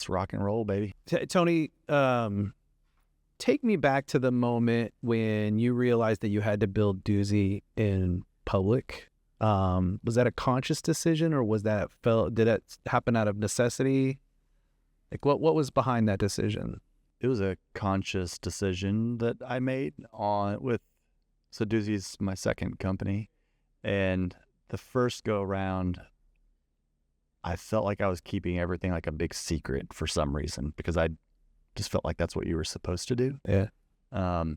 Let's rock and roll, baby. Tony, take me back to the moment when you realized that you had to build Duesy in public. Was that a conscious decision, or did it happen out of necessity? Like what was behind that decision? It was a conscious decision that I made so Duesy's my second company, and the first go around, I felt like I was keeping everything like a big secret for some reason, because I just felt like that's what you were supposed to do. Yeah.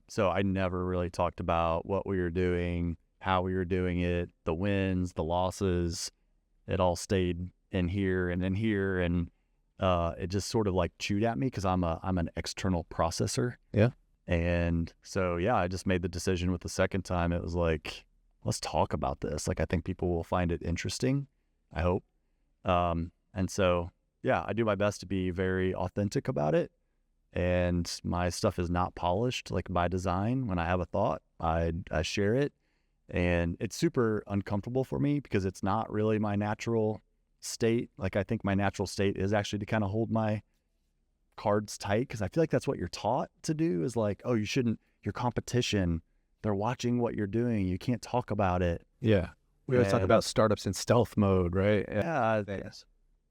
So I never really talked about what we were doing, how we were doing it, the wins, the losses. It all stayed in here and in here, and it just sort of like chewed at me because I'm an external processor. Yeah. And so I just made the decision with the second time. It was like, let's talk about this. Like, I think people will find it interesting, I hope. And so I do my best to be very authentic about it. And my stuff is not polished, like by design. When I have a thought, I share it. And it's super uncomfortable for me because it's not really my natural state. Like, I think my natural state is actually to kind of hold my cards tight, because I feel like that's what you're taught to do, is like, oh, you shouldn't, your competition, they're watching what you're doing, you can't talk about it. Yeah. We always talk about startups in stealth mode, right? Yeah.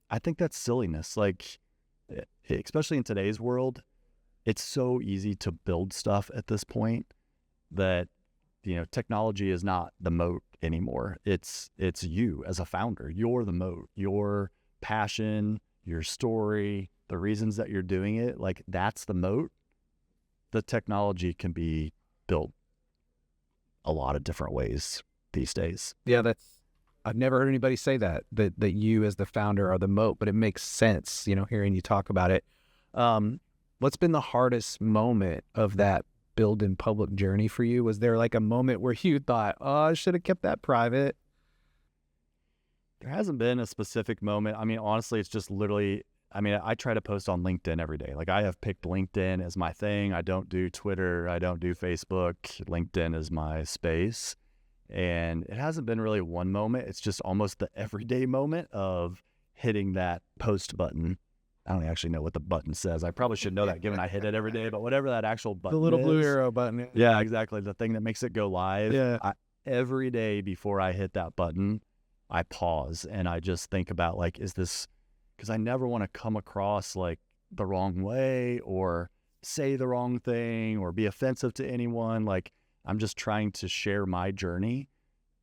I think that's silliness. Like, especially in today's world, it's so easy to build stuff at this point that, technology is not the moat anymore. It's you as a founder. You're the moat. Your passion, your story, the reasons that you're doing it, like, that's the moat. The technology can be built a lot of different ways these days. Yeah, I've never heard anybody say that you as the founder are the moat, but it makes sense, hearing you talk about it. What's been the hardest moment of that build in public journey for you? Was there like a moment where you thought, oh, I should have kept that private? There hasn't been a specific moment. I mean, honestly, it's just literally, I try to post on LinkedIn every day. Like, I have picked LinkedIn as my thing. I don't do Twitter. I don't do Facebook. LinkedIn is my space. And it hasn't been really one moment. It's just almost the everyday moment of hitting that post button. I don't actually know what the button says. I probably should know that, given I hit it every day, but whatever that actual button is. The little blue arrow button. Yeah, exactly. The thing that makes it go live. Yeah. Every day before I hit that button, I pause and I just think about, like, is this, because I never want to come across like the wrong way or say the wrong thing or be offensive to anyone. Like, I'm just trying to share my journey,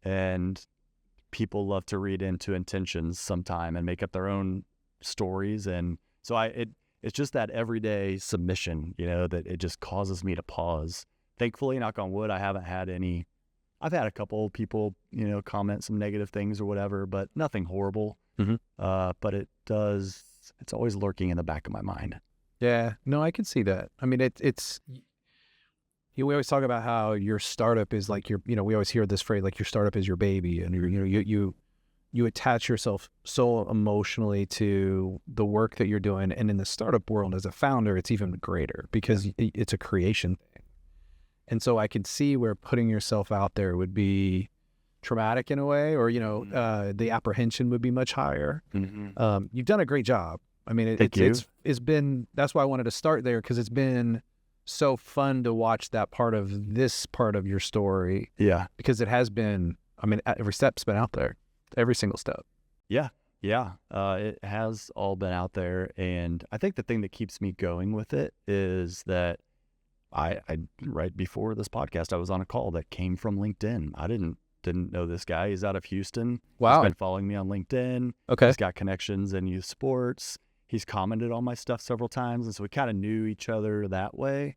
and people love to read into intentions sometime and make up their own stories. And so it's just that everyday submission, that it just causes me to pause. Thankfully, knock on wood, I haven't had any. I've had a couple people, comment some negative things or whatever, but nothing horrible. Mm-hmm. But it's always lurking in the back of my mind. Yeah, no, I can see that. I mean, we always talk about how your startup is like we always hear this phrase, like, your startup is your baby, and you attach yourself so emotionally to the work that you're doing. And in the startup world, as a founder, it's even greater because it's a creation thing. And so I could see where putting yourself out there would be traumatic in a way, or, the apprehension would be much higher. Mm-hmm. You've done a great job. I mean, it's been, that's why I wanted to start there, because it's been so fun to watch that part of your story. Yeah. Because it has been, every step's been out there, every single step. Yeah. It has all been out there. And I think the thing that keeps me going with it is that I right before this podcast, I was on a call that came from LinkedIn. I didn't know this guy. He's out of Houston. Wow. He's been following me on LinkedIn. Okay. He's got connections in youth sports. He's commented on my stuff several times. And so we kind of knew each other that way.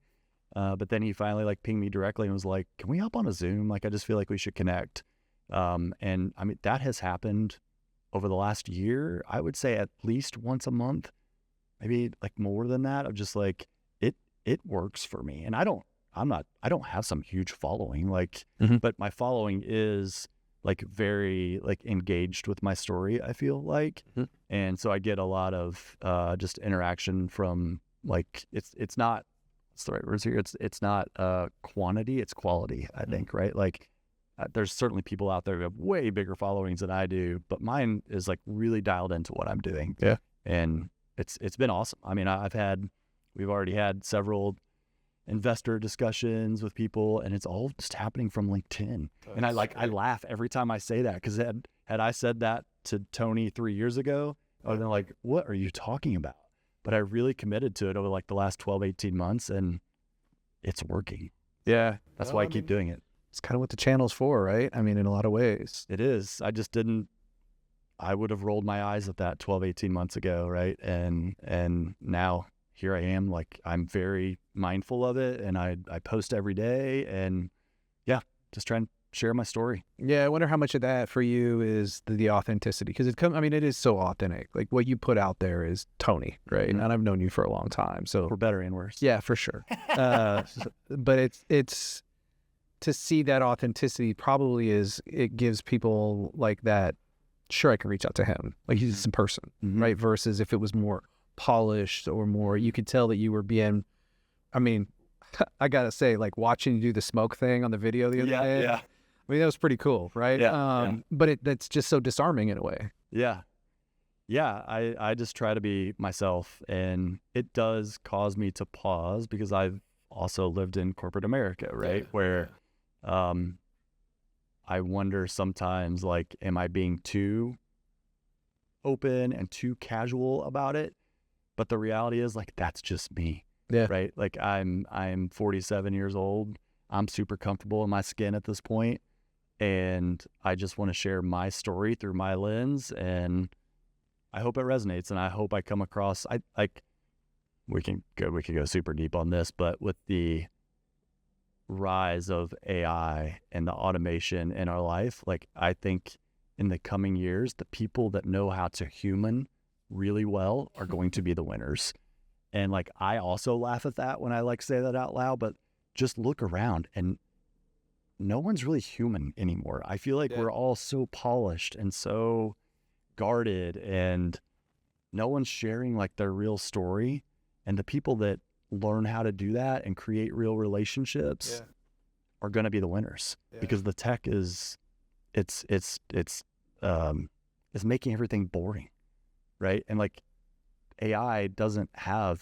But then he finally pinged me directly and was like, can we hop on a Zoom? Like, I just feel like we should connect. And that has happened over the last year. I would say at least once a month, maybe more than that, of just it works for me. And I don't have some huge following, mm-hmm. but my following is very engaged with my story, I feel like. Mm-hmm. And so I get a lot of just interaction from it's not, what's the right words here? It's not quantity, it's quality, I think, right? There's certainly people out there who have way bigger followings than I do, but mine is really dialed into what I'm doing. Yeah. And it's been awesome. I mean, we've already had several investor discussions with people, and it's all just happening from LinkedIn. And I laugh every time I say that, because had I said that to Tony 3 years ago, I would have been like, what are you talking about? But I really committed to it over like the last 12, 18 months, and it's working. Yeah. That's why I keep doing it. It's kind of what the channel's for, right? I mean, in a lot of ways. It is. I would have rolled my eyes at that 12, 18 months ago, right? And now here I am, like, I'm very mindful of it, and I post every day, and yeah, just trying to share my story. Yeah, I wonder how much of that for you is the authenticity, because it is so authentic. Like, what you put out there is Tony, right? Mm-hmm. And I've known you for a long time, so For better and worse. yeah, for sure. But it's to see that authenticity probably it gives people like that. Sure, I can reach out to him, like he's a person, Mm-hmm. right? Versus if it was more polished or more, you could tell that you were being. I mean, I gotta say, like, watching you do the smoke thing on the video the other day. Yeah. I mean, that was pretty cool, right? Yeah. But that's just so disarming in a way. Yeah. Yeah. I just try to be myself, and it does cause me to pause, because I've also lived in corporate America, right? Where I wonder sometimes, like, am I being too open and too casual about it? But the reality is, like, that's just me. Yeah. Right. Like, I'm 47 years old. I'm super comfortable in my skin at this point, and I just want to share my story through my lens, and I hope it resonates, and I hope I come across. We can go super deep on this, but with the rise of AI and the automation in our life, like, I think in the coming years, the people that know how to human really well are going to be the winners. And like, I also laugh at that when I like say that out loud, but just look around and no one's really human anymore. I feel like we're all so polished and so guarded, and no one's sharing like their real story. And the people that learn how to do that and create real relationships are going to be the winners, because the tech is, it's making everything boring. Right. And like, AI doesn't have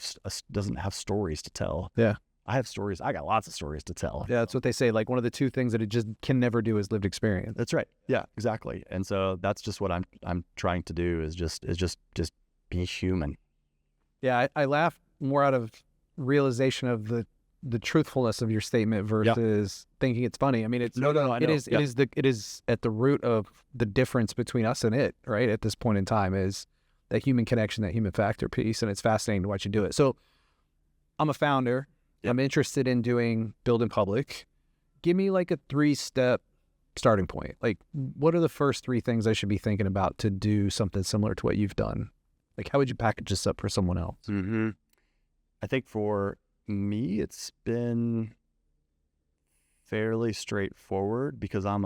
stories to tell. Yeah. I have stories. I got lots of stories to tell. Yeah, that's what they say. Like, one of the two things that it just can never do is lived experience. That's right. Yeah, exactly. And so that's just what I'm trying to do, is just be human. Yeah, I laugh more out of realization of the truthfulness of your statement versus thinking it's funny. I mean, it's no. I know. It is at the root of the difference between us and it, right? At this point in time, is that human connection, that human factor piece, and it's fascinating to watch you do it. So, I'm a founder. Yep. I'm interested in building public. Give me like a 3-step starting point. Like, what are the first 3 things I should be thinking about to do something similar to what you've done? Like, how would you package this up for someone else? Mm-hmm. I think for me, it's been fairly straightforward, because I'm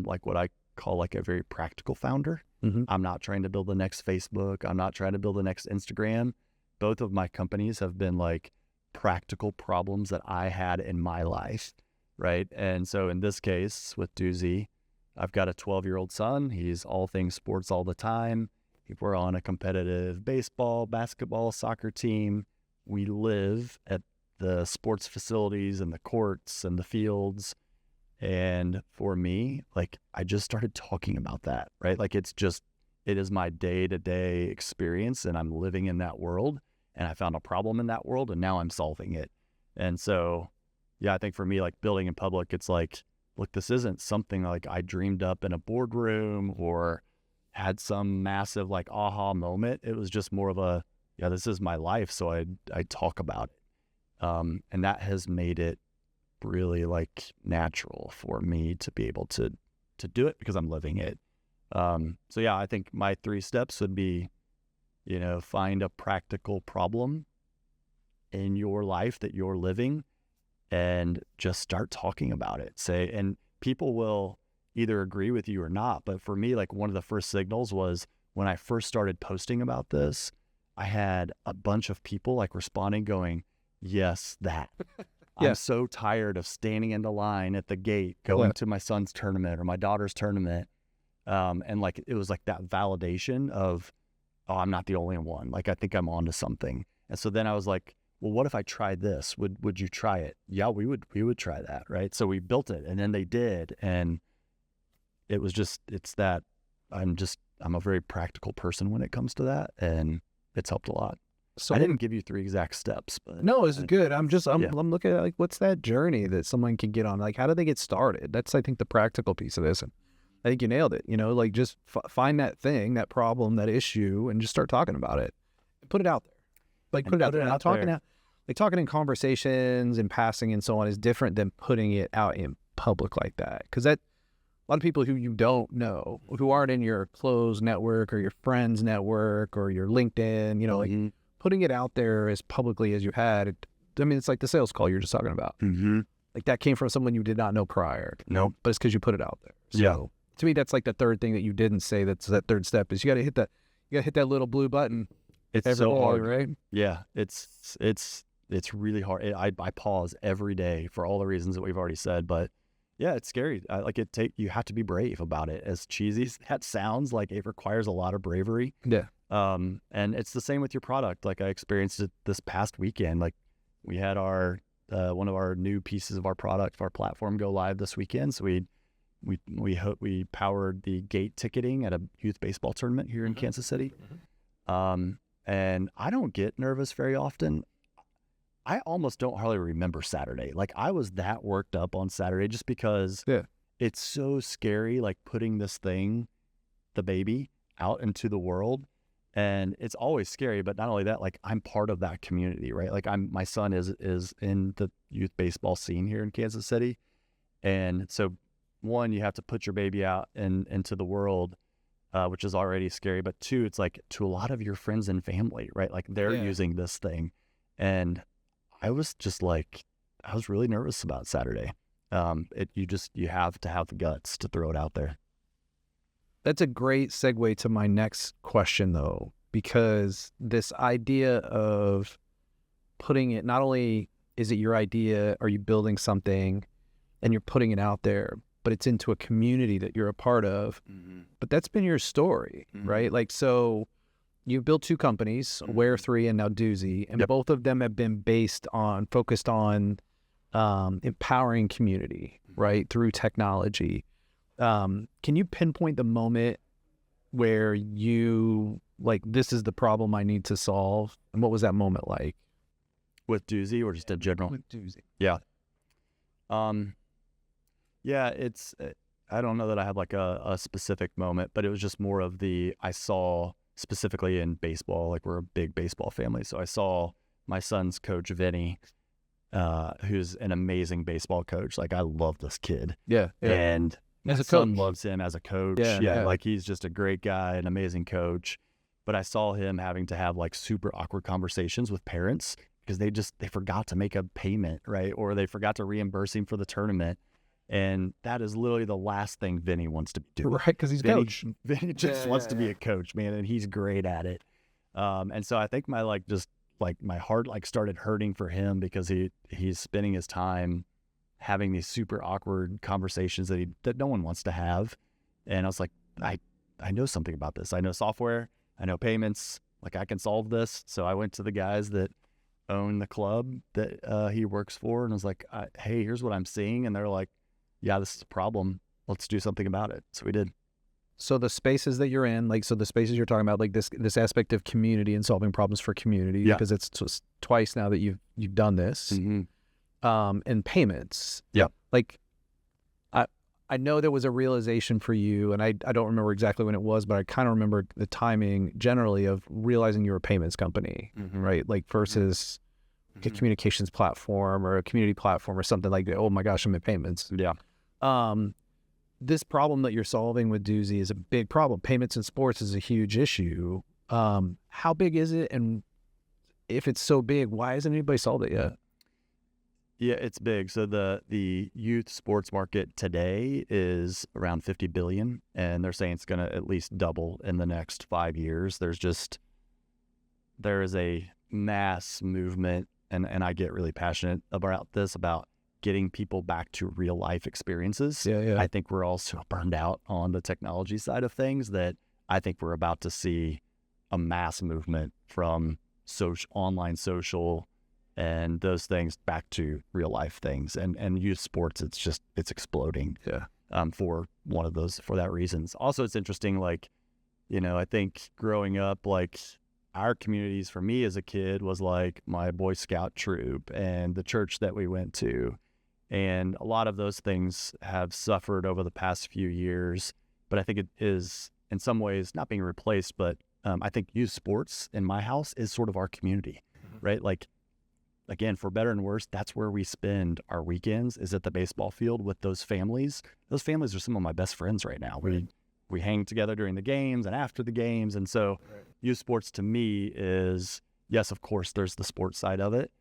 like what I call like a very practical founder. Mm-hmm. I'm not trying to build the next Facebook. I'm not trying to build the next Instagram. Both of my companies have been like practical problems that I had in my life, right? And so in this case with Duesy, I've got a 12-year-old son. He's all things sports all the time. We're on a competitive baseball, basketball, soccer team. We live at the sports facilities and the courts and the fields. And for me, like, I just started talking about that, right? Like, it is my day-to-day experience, and I'm living in that world, and I found a problem in that world, and now I'm solving it. And so, yeah, I think for me, like, building in public, it's like, look, this isn't something like I dreamed up in a boardroom or had some massive like aha moment. It was just more of this is my life, so I talk about it. And that has made it really like natural for me to be able to do it, because I'm living it. So yeah, I think my 3 steps would be, find a practical problem in your life that you're living, and just start talking about it. And people will either agree with you or not. But for me, like, one of the first signals was when I first started posting about this, I had a bunch of people like responding, going, yes, that. I'm so tired of standing in the line at the gate going to my son's tournament or my daughter's tournament. And like, it was like that validation of, oh, I'm not the only one. Like, I think I'm onto something. And so then I was like, well, what if I tried this? Would you try it? Yeah, we would try that, right? So we built it, and then they did, and it was just, it's that I'm a very practical person when it comes to that, and it's helped a lot. So I didn't give you 3 exact steps, but no, it's good. I'm yeah. looking at like, what's that journey that someone can get on? Like, how do they get started? That's, I think, the practical piece of this. And I think you nailed it. Like, just find that thing, that problem, that issue, and just start talking about it. Put it out there. Like, put it out there. Not talking out, like talking in conversations and passing and so on is different than putting it out in public like that. Because that, a lot of people who you don't know, who aren't in your closed network or your friends network or your LinkedIn, like putting it out there as publicly as you had. I mean, it's like the sales call you're just talking about. Like, that came from someone you did not know prior. Nope. But it's because you put it out there. So to me, that's like the third thing that you didn't say. That's that third step is you got to hit that little blue button. It's so day, hard, right? Yeah, it's really hard. I pause every day for all the reasons that we've already said, but yeah, it's scary. You have to be brave about it. As cheesy as that sounds, like, it requires a lot of bravery. Yeah. And it's the same with your product. Like, I experienced it this past weekend. Like, we had our one of our new pieces of our product, our platform, go live this weekend. So we powered the gate ticketing at a youth baseball tournament here in Kansas City. And I don't get nervous very often. I almost don't hardly remember Saturday. Like, I was that worked up on Saturday just because it's so scary, like, putting this thing, the baby, out into the world. And it's always scary, but not only that, like, I'm part of that community, right? Like, my son is in the youth baseball scene here in Kansas City. And so, one, you have to put your baby out into the world, which is already scary. But 2, it's like, to a lot of your friends and family, right? Like, they're using this thing. And I was just like, I was really nervous about Saturday. You have to have the guts to throw it out there. That's a great segue to my next question, though, because this idea of putting it, not only is it your idea, are you building something and you're putting it out there, but it's into a community that you're a part of. But that's been your story, right? Like, so you built 2 companies, Where3 and now Duesy, and both of them have been focused on empowering community, right, through technology. Can you pinpoint the moment where you, like, this is the problem I need to solve? And what was that moment like? With Duesy, or just in general? With Duesy. Yeah. Yeah, it's, I don't know that I have like a specific moment, but it was just more of I saw specifically in baseball, like, we're a big baseball family. So I saw my son's coach, Vinny, who's an amazing baseball coach. Like, I love this kid. Yeah. And my son loves him as a coach. Yeah. Like, he's just a great guy, an amazing coach. But I saw him having to have, like, super awkward conversations with parents because they forgot to make a payment, right? Or they forgot to reimburse him for the tournament. And that is literally the last thing Vinny wants to do. Right, because he's coach. Vinny just wants to be a coach, man, and he's great at it. And so I think my heart, like, started hurting for him because he's spending his time having these super awkward conversations that no one wants to have. And I was like, I know something about this. I know software. I know payments. Like, I can solve this. So I went to the guys that own the club that he works for, and I was like, hey, here's what I'm seeing. And they're like, yeah, this is a problem. Let's do something about it. So we did. So the spaces that you're in, like, so the spaces you're talking about, like this aspect of community and solving problems for community, because it's twice now that you've done this, and payments. Yeah. Like, I know there was a realization for you, and I don't remember exactly when it was, but I kind of remember the timing generally of realizing you're a payments company, right? Like, versus a communications platform or a community platform or something like that. Oh my gosh, I'm in payments. Yeah. This problem that you're solving with Duesy is a big problem. Payments in sports is a huge issue. How big is it? And if it's so big, why hasn't anybody solved it yet? Yeah, it's big. So the youth sports market today is around 50 billion, and they're saying it's going to at least double in the next 5 years. There is a mass movement, and I get really passionate about this, about getting people back to real life experiences. Yeah. I think we're all so burned out on the technology side of things that I think we're about to see a mass movement from online social and those things back to real life things, and youth sports. It's exploding. Yeah. For that reasons. Also, it's interesting. Like, I think growing up, like our communities for me as a kid was like my Boy Scout troop and the church that we went to. And a lot of those things have suffered over the past few years, but I think it is in some ways not being replaced. But I think youth sports in my house is sort of our community, right? Like, again, for better and worse, that's where we spend our weekends, is at the baseball field with those families. Those families are some of my best friends right now. Right. We hang together during the games and after the games. And so youth sports to me is, yes, of course, there's the sports side of it.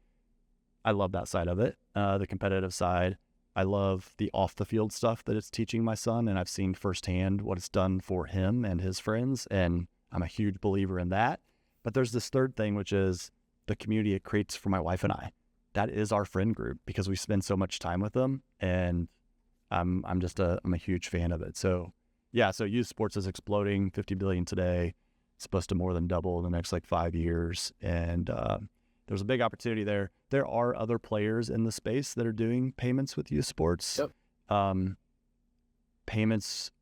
I love that side of it, the competitive side. I love the off the field stuff that it's teaching my son, and I've seen firsthand what it's done for him and his friends, and I'm a huge believer in that. But there's this third thing, which is the community it creates for my wife and I. That is our friend group, because we spend so much time with them, and I'm a huge fan of it. So yeah, so youth sports is exploding, 50 billion today. It's supposed to more than double in the next 5 years, and there's a big opportunity there. There are other players in the space that are doing payments with youth sports. Yep. Payments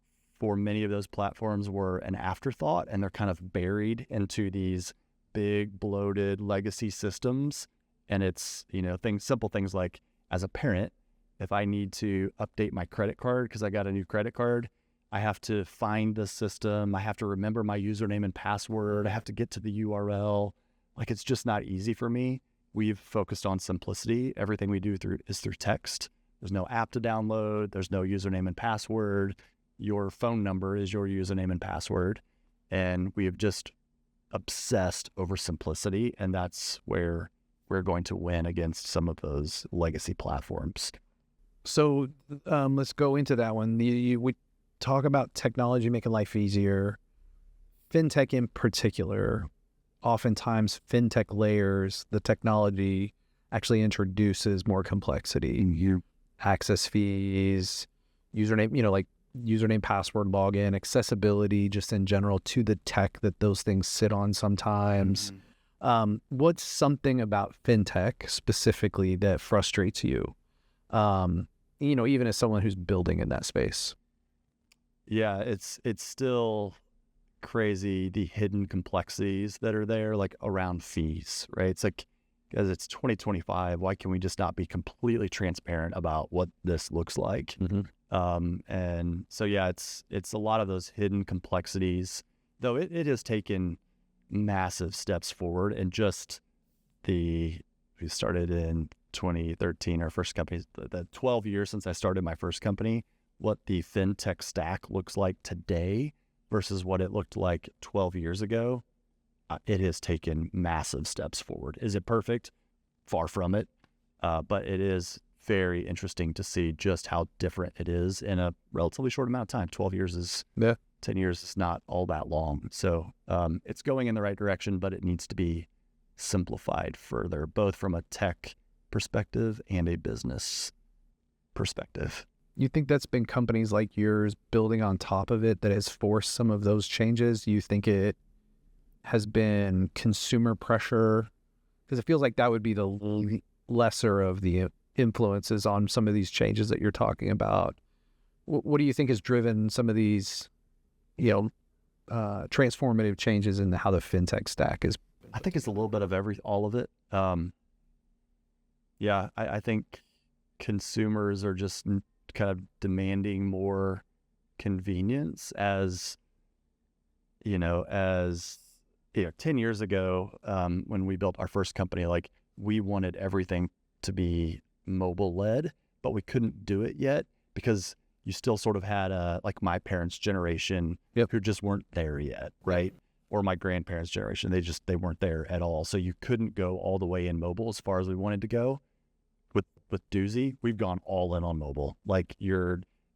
for many of those platforms were an afterthought, and they're kind of buried into these big bloated legacy systems. And it's, simple things like, as a parent, if I need to update my credit card because I got a new credit card, I have to find the system. I have to remember my username and password. I have to get to the URL. Like, it's just not easy for me. We've focused on simplicity. Everything we do is through text. There's no app to download. There's no username and password. Your phone number is your username and password. And we have just obsessed over simplicity. And that's where we're going to win against some of those legacy platforms. So let's go into that one. We talk about technology making life easier. Fintech in particular. Oftentimes, fintech layers, the technology actually introduces more complexity. Mm-hmm. Access fees, username, like username, password, login, accessibility just in general to the tech that those things sit on sometimes. Mm-hmm. What's something about fintech specifically that frustrates you? Even as someone who's building in that space. Yeah, it's still crazy, the hidden complexities that are there, like around fees, right? It's like, because it's 2025, why can we just not be completely transparent about what this looks like? Mm-hmm. And so, yeah, it's a lot of those hidden complexities, though it has taken massive steps forward. And just we started in 2013, our first company, the 12 years since I started my first company, what the fintech stack looks like today versus what it looked like 12 years ago, it has taken massive steps forward. Is it perfect? Far from it. But it is very interesting to see just how different it is in a relatively short amount of time. 12 years is, 10 years is not all that long. So it's going in the right direction, but it needs to be simplified further, both from a tech perspective and a business perspective. You think that's been companies like yours building on top of it that has forced some of those changes? You think it has been consumer pressure? Because it feels like that would be the lesser of the influences on some of these changes that you're talking about. What do you think has driven some of these, transformative changes in how the fintech stack is? I think it's a little bit of all of it. I think consumers are just kind of demanding more convenience as 10 years ago, when we built our first company, like, we wanted everything to be mobile led, but we couldn't do it yet because you still sort of had like my parents' generation who just weren't there yet. Right. Or my grandparents' generation, they weren't there at all. So you couldn't go all the way in mobile as far as we wanted to go. With Duesy, we've gone all in on mobile. Like,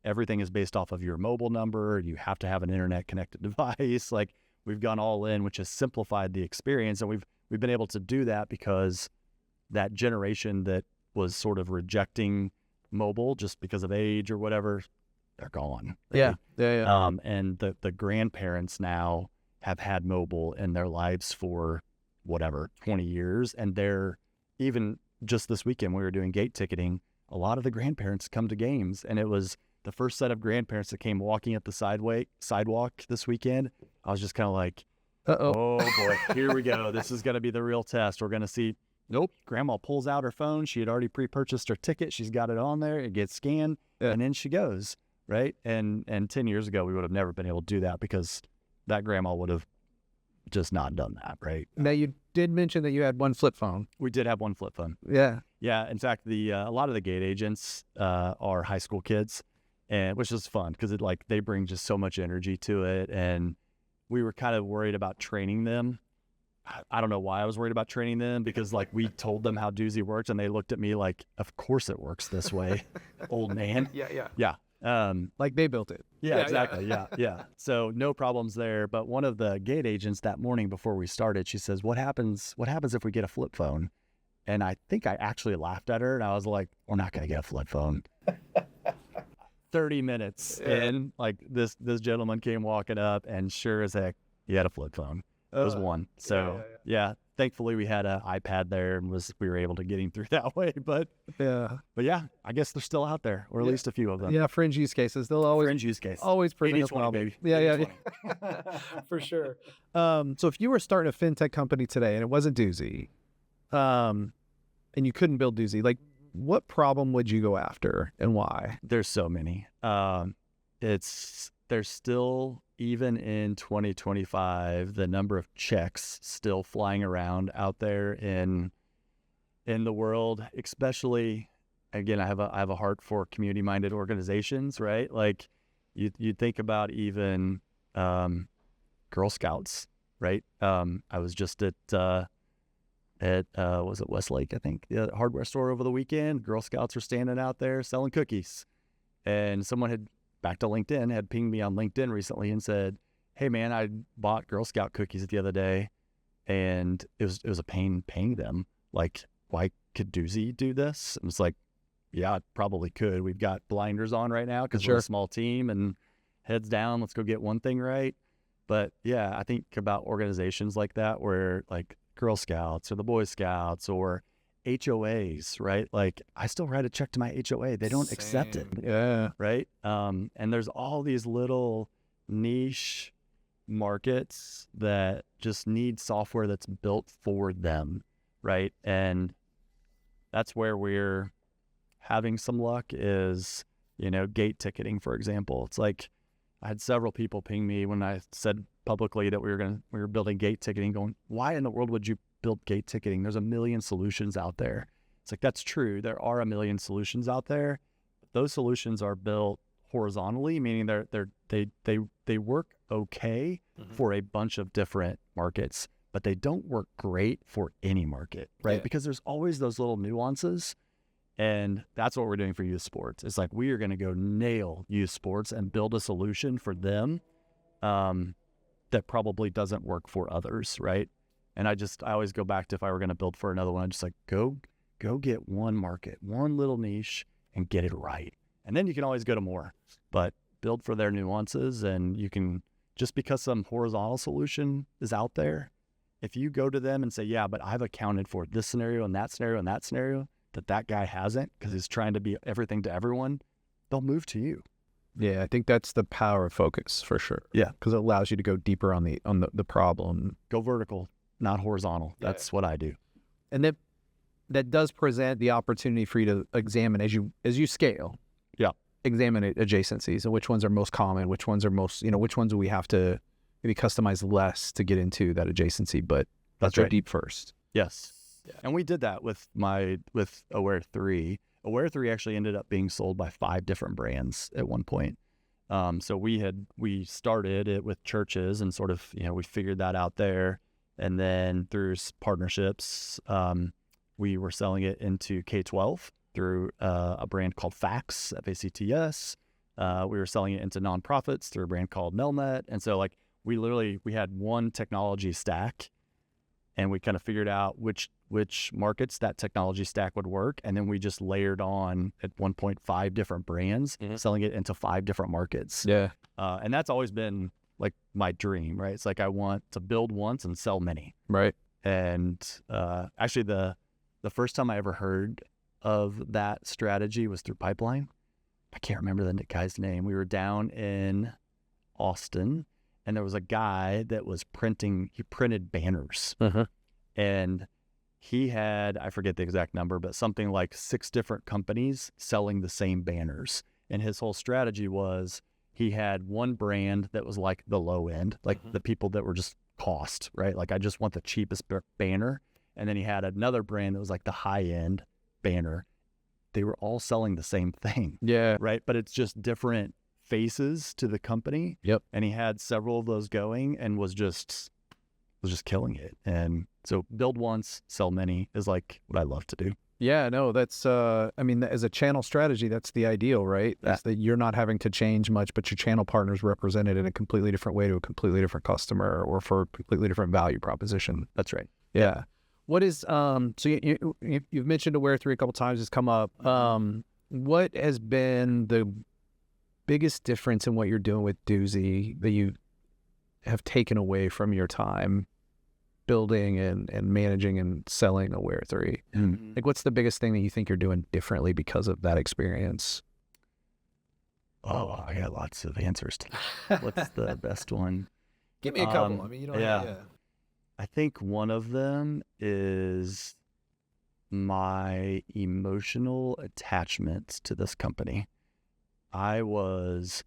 everything is based off of your mobile number. You have to have an internet connected device. Like, we've gone all in, which has simplified the experience. And we've been able to do that because that generation that was sort of rejecting mobile just because of age or whatever, they're gone. Right? Yeah. And the grandparents now have had mobile in their lives for whatever, 20 years. And they're even just this weekend, we were doing gate ticketing. A lot of the grandparents come to games, and it was the first set of grandparents that came walking up the sidewalk this weekend. I was just kind of like, oh boy, here we go. This is going to be the real test. We're going to see. Nope. Grandma pulls out her phone. She had already pre-purchased her ticket. She's got it on there. It gets scanned, and then she goes, right? And 10 years ago, we would have never been able to do that because that grandma would have just not done that, right? Now, you did mention that you had one flip phone. We did have one flip phone. Yeah. Yeah. In fact, a lot of the gate agents are high school kids, and which is fun because they bring just so much energy to it. And we were kind of worried about training them. I don't know why I was worried about training them, because we told them how Duesy worked, and they looked at me like, of course it works this way, old man. Yeah. Like they built it. Yeah, exactly. Yeah. So no problems there. But one of the gate agents that morning before we started, she says, what happens if we get a flip phone? And I think I actually laughed at her, and I was like, we're not going to get a flip phone. 30 minutes in, this gentleman came walking up, and sure as heck, he had a flip phone. It was one. So yeah, thankfully we had an iPad there, and we were able to get him through that way. But yeah, I guess they're still out there, or at least a few of them. Yeah, fringe use cases. They'll always fringe use case. Always present a problem. Baby. Yeah. For sure. So if you were starting a fintech company today and it wasn't Duesy, and you couldn't build Duesy, what problem would you go after and why? There's so many. There's still, even in 2025, the number of checks still flying around out there in the world, especially, again, I have a heart for community-minded organizations, right? You think about even Girl Scouts, right? I was just at was it Westlake, I think, the hardware store over the weekend. Girl Scouts were standing out there selling cookies, and someone had, back to LinkedIn, had pinged me on LinkedIn recently and said, hey man, I bought Girl Scout cookies the other day, and it was a pain paying them. Why could Duesy do this? And it's like, yeah, it probably could. We've got blinders on right now because we're a small team, and heads down, let's go get one thing right. But yeah, I think about organizations like that where Girl Scouts or the Boy Scouts or HOAs, right? I still write a check to my HOA. They don't accept it. Yeah. Right. And there's all these little niche markets that just need software that's built for them. Right. And that's where we're having some luck is, gate ticketing, for example. It's I had several people ping me when I said publicly that we were building gate ticketing, going, why in the world would you build gate ticketing? There's a million solutions out there. It's that's true. There are a million solutions out there. Those solutions are built horizontally, meaning they work okay for a bunch of different markets, but they don't work great for any market, right? Yeah. Because there's always those little nuances. And that's what we're doing for youth sports. It's we are going to go nail youth sports and build a solution for them that probably doesn't work for others, right? And I always go back to, if I were going to build for another one, I just go get one market, one little niche, and get it right. And then you can always go to more, but build for their nuances. And you can, just because some horizontal solution is out there, if you go to them and say, yeah, but I've accounted for this scenario and that scenario and that scenario, that guy hasn't, because he's trying to be everything to everyone, they'll move to you. Yeah, I think that's the power of focus for sure. Yeah, because it allows you to go deeper on the problem. Go vertical, not horizontal. That's what I do. And that does present the opportunity for you to examine as you scale. Yeah, examine adjacencies and which ones are most common, which ones are most, which ones do we have to maybe customize less to get into that adjacency, but let's go deep first. Yes. Yeah. And we did that with Aware 3. Aware 3 actually ended up being sold by 5 different brands at one point. So we started it with churches and sort of, we figured that out there. And then through partnerships, we were selling it into K-12 through a brand called Facts, F-A-C-T-S. We were selling it into nonprofits through a brand called Nelnet. And so we had one technology stack, and we kind of figured out which markets that technology stack would work. And then we just layered on at 1.5 different brands, selling it into 5 different markets. Yeah. And that's always been like my dream, right? It's like I want to build once and sell many. Right. And actually, the first time I ever heard of that strategy was through Pipeline. I can't remember the guy's name. We were down in Austin, and there was a guy that was he printed banners. And he had, I forget the exact number, but something like 6 different companies selling the same banners. And his whole strategy was he had one brand that was like the low end, like the people that were just cost, right? Like, I just want the cheapest banner. And then he had another brand that was like the high end banner. They were all selling the same thing. Yeah. Right. But it's just different faces to the company. Yep. And he had several of those going and was just killing it. And so build once, sell many is like what I love to do. Yeah, no, that's, I mean, as a channel strategy, that's the ideal, right? Is that you're not having to change much, but your channel partner's represented in a completely different way to a completely different customer or for a completely different value proposition. That's right. Yeah. What is, so you've mentioned Aware3 a couple times, it's come up. What has been the biggest difference in what you're doing with Duesy that you have taken away from your time building and managing and selling Aware3? Like, what's the biggest thing that you think you're doing differently because of that experience? Oh, I got lots of answers to that. What's the best one? Give me a couple. I mean, you don't yeah. I think one of them is my emotional attachment to this company. I was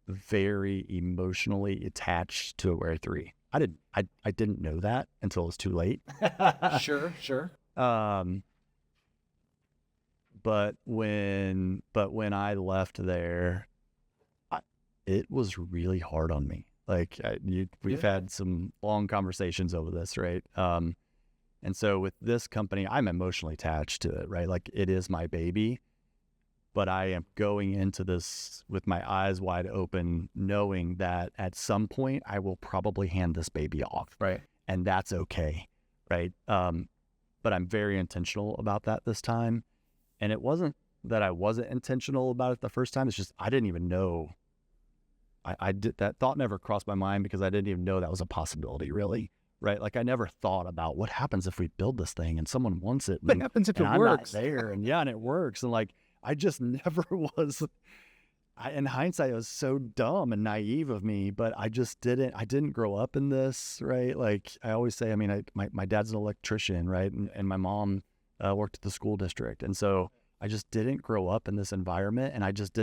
very emotionally attached to Aware3. I didn't know that until it was too late. Sure. But when I left there, it was really hard on me. Like, we've had some long conversations over this, right? And so with this company, I'm emotionally attached to it, right? Like, it is my baby, but I am going into this with my eyes wide open, knowing that at some point I will probably hand this baby off, right? And that's okay, right? But I'm very intentional about that this time. And it wasn't that I wasn't intentional about it the first time. It's just I didn't even know. I did, that thought never crossed my mind because I didn't even know that was a possibility, really, right? Like, I never thought about what happens if we build this thing and someone wants it. What happens if it works? I'm not there, and it works. And like, I just never was. In hindsight, it was so dumb and naive of me, but I didn't grow up in this, right? Like, I always say, I mean, my dad's an electrician, right? And my mom worked at the school district. And so I just didn't grow up in this environment, and I just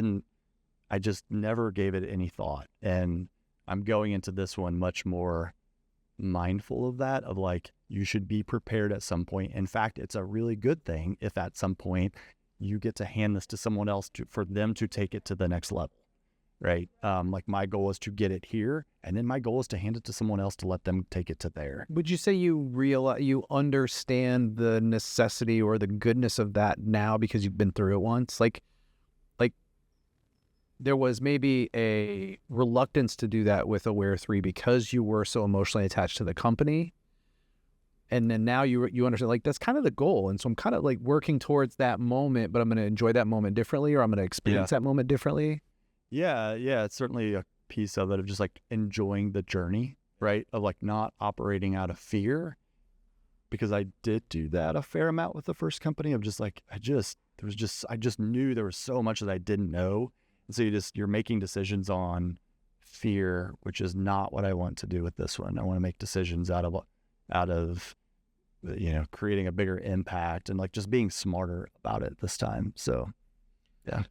never gave it any thought. And I'm going into this one much more mindful of that, of like, you should be prepared at some point. In fact, it's a really good thing if at some point you get to hand this to someone else for them to take it to the next level, right? Like, my goal is to get it here, and then my goal is to hand it to someone else to let them take it to there. Would you say you understand the necessity or the goodness of that now because you've been through it once? Like there was maybe a reluctance to do that with Aware3 because you were so emotionally attached to the company. And then now you understand, like, that's kind of the goal. And so I'm kind of like working towards that moment, but I'm going to enjoy that moment differently, or I'm going to experience that moment differently. Yeah. It's certainly a piece of it, of just like enjoying the journey, right? Of like not operating out of fear, because I did do that a fair amount with the first company of just like, I just knew there was so much that I didn't know. And so you're making decisions on fear, which is not what I want to do with this one. I want to make decisions out of creating a bigger impact and like just being smarter about it this time. So, yeah.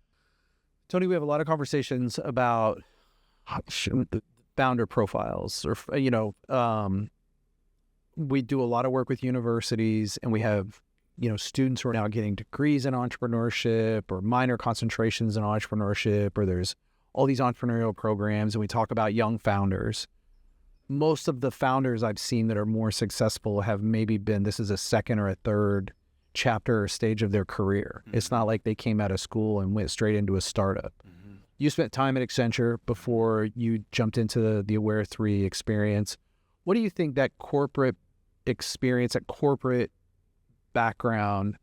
Tony, we have a lot of conversations about founder profiles, or, we do a lot of work with universities, and we have, students who are now getting degrees in entrepreneurship or minor concentrations in entrepreneurship, or there's all these entrepreneurial programs, and we talk about young founders. Most of the founders I've seen that are more successful have maybe been, this is a second or a third chapter or stage of their career. Mm-hmm. It's not like they came out of school and went straight into a startup. Mm-hmm. You spent time at Accenture before you jumped into the Aware3 experience. What do you think that corporate experience, that corporate background,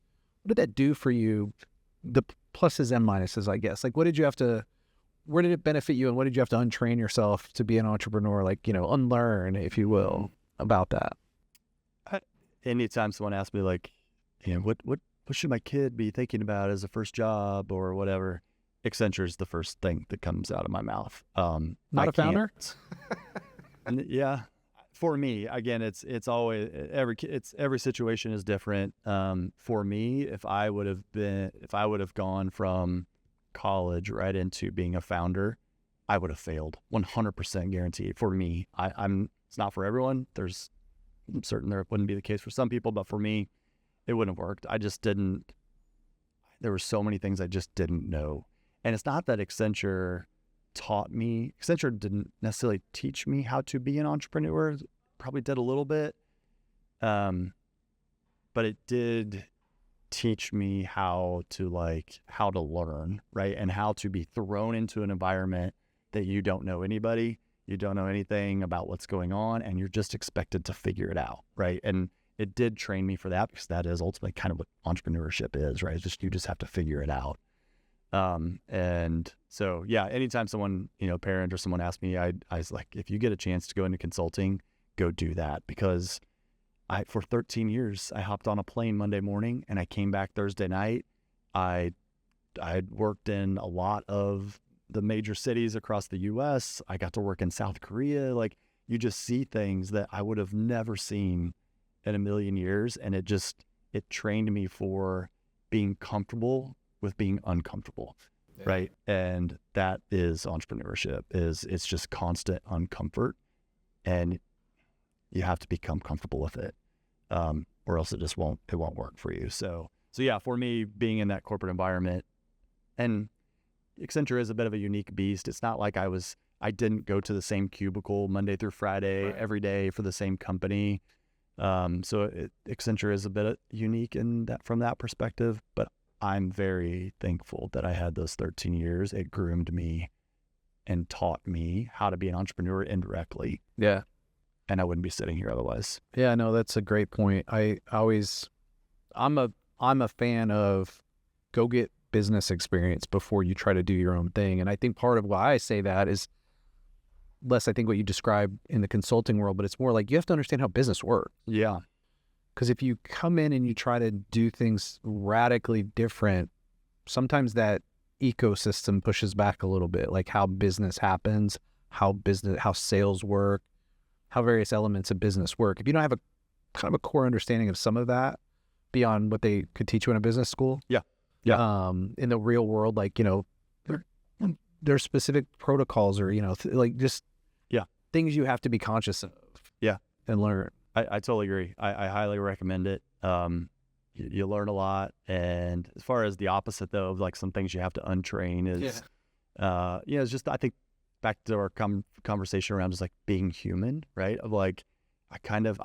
what did that do for you? The pluses and minuses, I guess. Like, what did you have to where did it benefit you, and what did you have to untrain yourself to be an entrepreneur? Like, unlearn, if you will, about that. Anytime someone asks me like, what should my kid be thinking about as a first job or whatever, Accenture is the first thing that comes out of my mouth. Not a founder? Yeah. For me, again, it's always every situation is different. For me, if I would have gone from college right into being a founder, I would have failed 100% guaranteed. For me, it's not for everyone. I'm certain there wouldn't be the case for some people, but for me, it wouldn't have worked. There were so many things I just didn't know. And it's not that Accenture didn't necessarily teach me how to be an entrepreneur. Probably did a little bit. But it did teach me how to learn, right? And how to be thrown into an environment that you don't know anybody, you don't know anything about what's going on, and you're just expected to figure it out, right? And it did train me for that, because that is ultimately kind of what entrepreneurship is, right? It's just, you just have to figure it out. And so, yeah, anytime someone, parent or someone asks me, I was like, if you get a chance to go into consulting, go do that. Because for 13 years, I hopped on a plane Monday morning and I came back Thursday night. I worked in a lot of the major cities across the US. I got to work in South Korea. Like, you just see things that I would have never seen in a million years. And it trained me for being comfortable with being uncomfortable. Yeah. Right. And that is entrepreneurship. It's just constant uncomfort, and you have to become comfortable with it. Or else it won't work for you. So yeah, for me, being in that corporate environment, and Accenture is a bit of a unique beast. It's not like I didn't go to the same cubicle Monday through Friday, right, every day for the same company. Accenture is a bit unique from that perspective, but I'm very thankful that I had those 13 years. It groomed me and taught me how to be an entrepreneur indirectly. Yeah. And I wouldn't be sitting here otherwise. Yeah, no, that's a great point. I'm a fan of go get business experience before you try to do your own thing. And I think part of why I say that is less, I think, what you described in the consulting world, but it's more like you have to understand how business works. Yeah. Because if you come in and you try to do things radically different, sometimes that ecosystem pushes back a little bit, like how business happens, how sales work, how various elements of business work. If you don't have a kind of a core understanding of some of that beyond what they could teach you in a business school. Yeah. In the real world, there's specific protocols or, things you have to be conscious of. Yeah. And learn. I totally agree. I highly recommend it. You learn a lot. And as far as the opposite, though, of some things you have to untrain is, it's just, I think, back to our conversation around just being human, right? Of I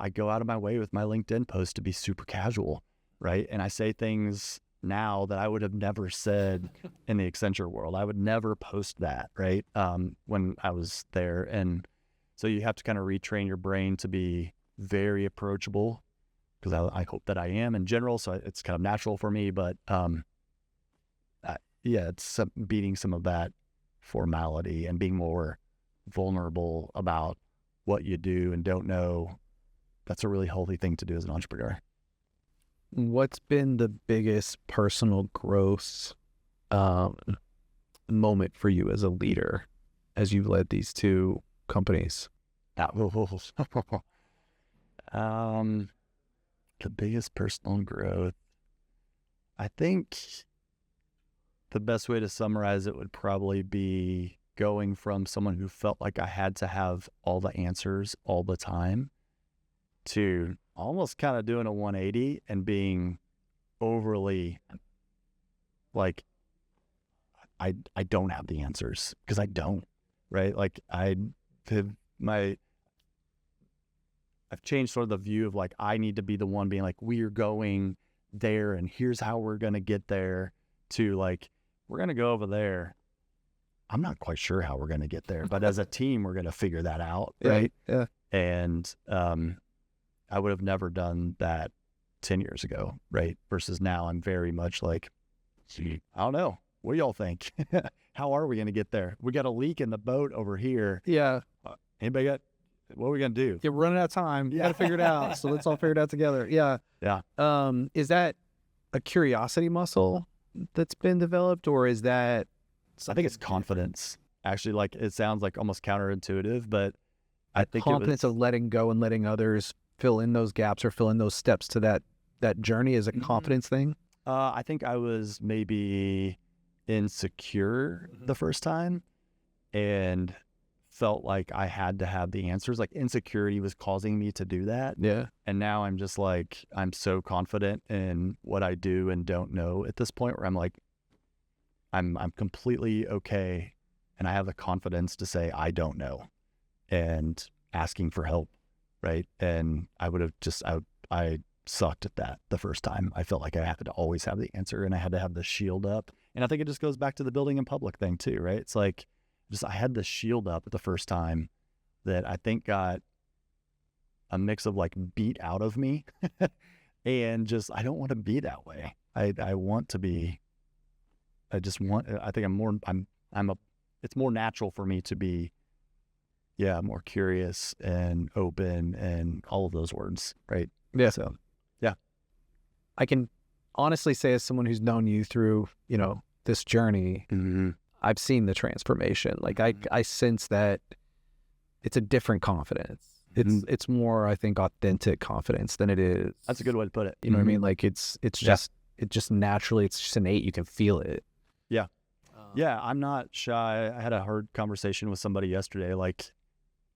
go out of my way with my LinkedIn post to be super casual, right? And I say things now that I would have never said in the Accenture world. I would never post that, right? When I was there. And so you have to kind of retrain your brain to be very approachable, because I hope that I am in general. So it's kind of natural for me, but it's beating some of that formality and being more vulnerable about what you do and don't know. That's a really healthy thing to do as an entrepreneur. What's been the biggest personal growth moment for you as a leader as you've led these two companies? The biggest personal growth, I think the best way to summarize it would probably be going from someone who felt like I had to have all the answers all the time to almost kind of doing a 180 and being overly I don't have the answers, because I don't, right? I've changed sort of the view of I need to be the one being we're going there and here's how we're going to get there, to we're going to go over there. I'm not quite sure how we're going to get there, but as a team, we're going to figure that out. Right. Yeah. And, I would have never done that 10 years ago. Right. Versus now I'm very much I don't know. What do y'all think? how are we going to get there? We got a leak in the boat over here. Yeah. Anybody got, what are we going to do? You're running out of time. You got to figure it out. So let's all figure it out together. Yeah. Yeah. Is that a curiosity muscle that's been developed, or is that? I think it's confidence. Actually, like it sounds like almost counterintuitive, but I think confidence of letting go and letting others fill in those gaps or fill in those steps to that journey is a confidence thing. I think I was maybe insecure the first time and felt like I had to have the answers. Like insecurity was causing me to do that. Yeah. And now I'm just like, I'm so confident in what I do and don't know at this point where I'm like, I'm completely okay. And I have the confidence to say, I don't know, and asking for help. Right. And I would have just, I sucked at that the first time. I felt like I had to always have the answer and I had to have the shield up. And I think it just goes back to the building in public thing too, right? It's like, I had the shield up the first time that I think got a mix of like beat out of me and just, I don't want to be that way. I want to be, I think it's more natural for me to be, more curious and open and all of those words. Right. Yeah. So, yeah. I can honestly say, as someone who's known you through, this journey, I've seen the transformation. Like I sense that it's a different confidence. It's more, I think, authentic confidence than it is. That's a good way to put it. You know what I mean? Like it's just naturally, it's just innate. You can feel it. Yeah. Yeah. I'm not shy. I had a hard conversation with somebody yesterday. Like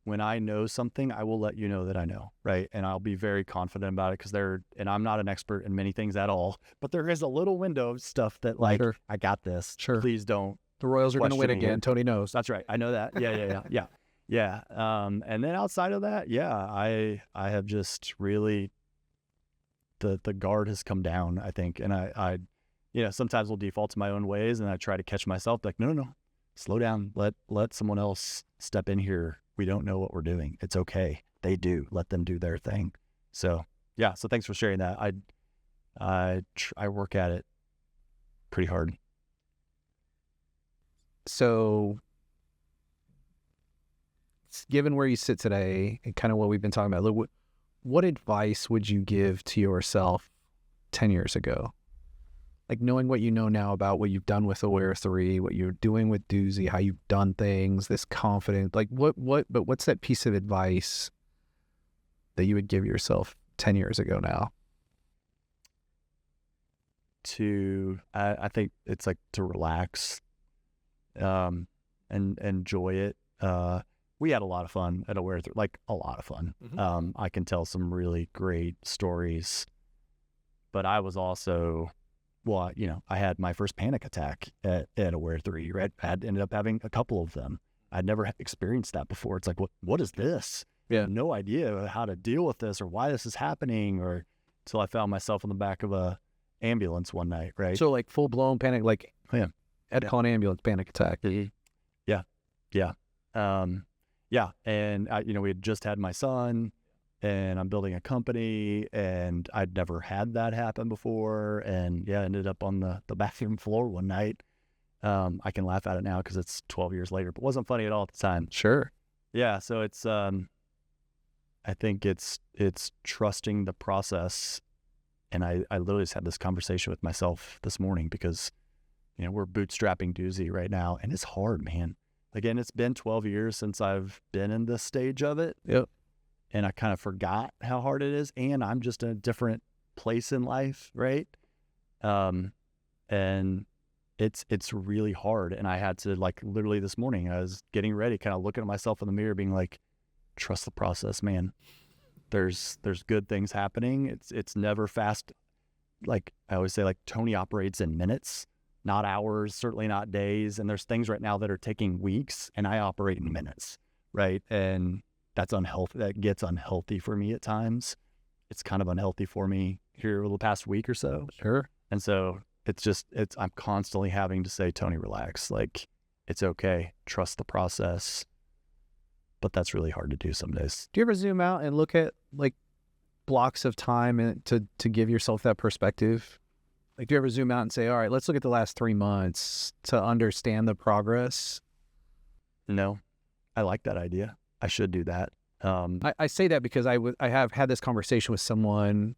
when I know something, I will let you know that I know. Right. And I'll be very confident about it and I'm not an expert in many things at all, but there is a little window of stuff that like, Sure. I got this. Sure. Please don't. The Royals are going to win again. Tony knows. That's right. I know that. Yeah. Yeah. And then outside of that, I have just really, the guard has come down, I think. And I sometimes will default to my own ways and I try to catch myself like, no, slow down. Let someone else step in here. We don't know what we're doing. It's okay. They do. Let them do their thing. So, so thanks for sharing that. I work at it pretty hard. So, given where you sit today and kind of what we've been talking about, what advice would you give to yourself 10 years ago? Like knowing what you know now about what you've done with Aware 3, what you're doing with Duesy, how you've done things, this confidence, like what's that piece of advice that you would give yourself 10 years ago now? I think it's like to relax, and enjoy it. We had a lot of fun at Aware 3, like a lot of fun. I can tell some really great stories, but I was also, I had my first panic attack at Aware 3, right? I ended up having a couple of them. I'd never experienced that before. It's like, what is this? Yeah. No idea how to deal with this or why this is happening, or until I found myself in the back of a ambulance one night, right? So like full blown panic, like I'd call an ambulance panic attack. Yeah. And we had just had my son, and I'm building a company, and I'd never had that happen before, and ended up on the bathroom floor one night. I can laugh at it now because it's 12 years later, but it wasn't funny at all at the time. Sure. Yeah. So it's, I think it's trusting the process. And I literally just had this conversation with myself this morning because, we're bootstrapping Duesy right now, and it's hard, man. Again, it's been 12 years since I've been in this stage of it. Yep. And I kind of forgot how hard it is. And I'm just in a different place in life, right? And it's really hard. And I had to, like, literally this morning, I was getting ready, kind of looking at myself in the mirror, being like, trust the process, man. There's good things happening. It's never fast. Like I always say, like Tony operates in minutes, not hours, certainly not days. And there's things right now that are taking weeks, and I operate in minutes, right? And that's unhealthy. That gets unhealthy for me at times. It's kind of unhealthy for me here over the past week or so. Sure. And so I'm constantly having to say, Tony, relax. Like, it's okay. Trust the process. But that's really hard to do some days. Do you ever zoom out and look at like blocks of time and to give yourself that perspective? Like, do you ever zoom out and say, all right, let's look at the last 3 months to understand the progress? No, I like that idea. I should do that. I say that because I have had this conversation with someone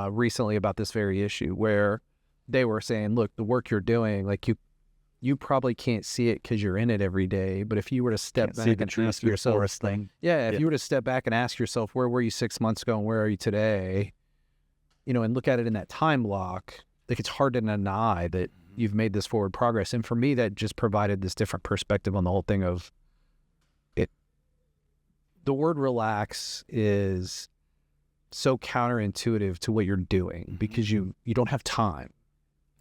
recently about this very issue where they were saying, look, the work you're doing, like you probably can't see it because you're in it every day. But if you were to step back and ask yourself, if you were to step back and ask yourself, where were you 6 months ago and where are you today? And look at it in that time block, like it's hard to deny that you've made this forward progress. And for me, that just provided this different perspective on the whole thing of it. The word relax is so counterintuitive to what you're doing because you don't have time.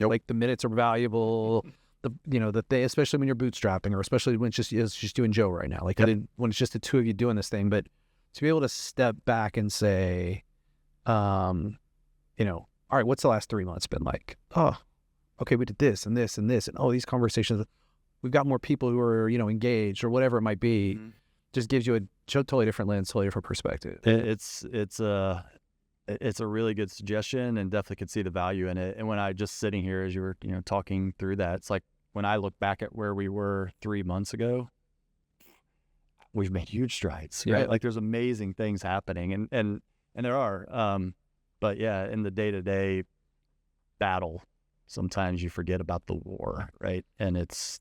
Like the minutes are valuable. Especially when you're bootstrapping, or especially when it's just you and Joe right now. Like when it's just the two of you doing this thing, but to be able to step back and say, all right, what's the last 3 months been like? Oh, okay, we did this and this and this, and these conversations. We've got more people who are engaged or whatever it might be. Just gives you a totally different lens, totally different perspective. It's a really good suggestion, and definitely could see the value in it. And when I just sitting here as you were talking through that, it's like when I look back at where we were 3 months ago, we've made huge strides, right? Yeah. Like there's amazing things happening, and there are. But yeah, in the day-to-day battle, sometimes you forget about the war, right? And it's